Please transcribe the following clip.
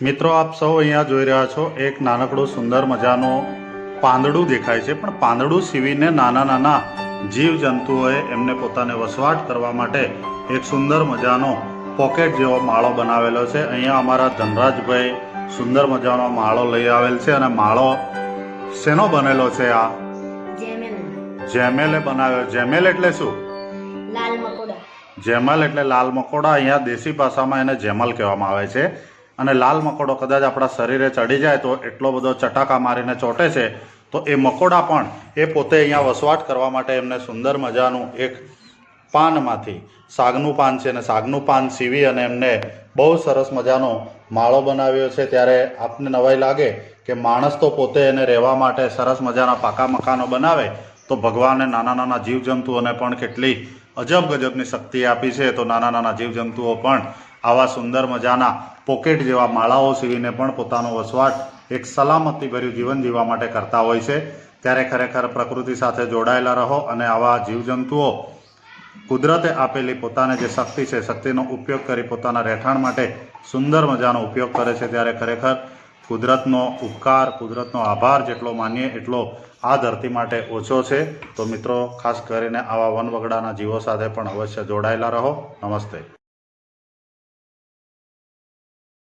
મિત્રો આપ સૌ અહીંયા જોઈ રહ્યા છો એક નાનકડું સુંદર મજાનું પાંદડું દેખાય છે, પણ પાંદડું સીવીને નાના નાના જીવજંતુઓએ એમને પોતાને વસવાટ કરવા માટે એક સુંદર મજાનો પોકેટ જેવો માળો બનાવેલો છે। અહીંયા અમારા ધનરાજભાઈ સુંદર મજાનો માળો લઈ આવેલ છે અને માળો શેનો બનેલો છે? આ જેમેલે બનાવ્યો। જેમેલ એટલે શું? લાલ મકોડા। જેમલ એટલે લાલ મકોડા। અહીંયા દેશી ભાષામાં એને જેમલ કહેવામાં આવે છે। અને લાલ મકોડો કદાચ આપણા શરીરે ચડી જાય તો એટલો બધો ચટાકા મારીને ચોંટે છે, તો એ મકોડા પણ એ પોતે અહીંયા વસવાટ કરવા માટે એમને સુંદર મજાનું એક પાનમાંથી સાગનું પાન છે અને સાગનું પાન સીવી અને એમને બહુ સરસ મજાનો માળો બનાવ્યો છે। ત્યારે આપને નવાઈ લાગે કે માણસ તો પોતે એને રહેવા માટે સરસ મજાના પાકા મકાનો બનાવે, તો ભગવાને નાના નાના જીવજંતુઓને પણ કેટલી અજબ ગજબની શક્તિ આપી છે। તો નાના નાના જીવજંતુઓ પણ આવા સુંદર મજાના પોકેટ જેવા માળાઓ સીવીને પણ પોતાનો વસવાટ એક સલામતીભર્યું જીવન જીવવા માટે કરતા હોય છે। ત્યારે ખરેખર પ્રકૃતિ સાથે જોડાયેલા રહો અને આવા જીવજંતુઓ કુદરતે આપેલી પોતાને જે શક્તિ છે, શક્તિનો ઉપયોગ કરી પોતાના રહેઠાણ માટે સુંદર મજાનો ઉપયોગ કરે છે। ત્યારે ખરેખર કુદરતનો ઉપકાર, કુદરતનો આભાર જેટલો માનીએ એટલો આ ધરતી માટે ઓછો છે। તો મિત્રો, ખાસ કરીને આવા વનવગડાના જીવો સાથે પણ અવશ્ય જોડાયેલા રહો। નમસ્તે।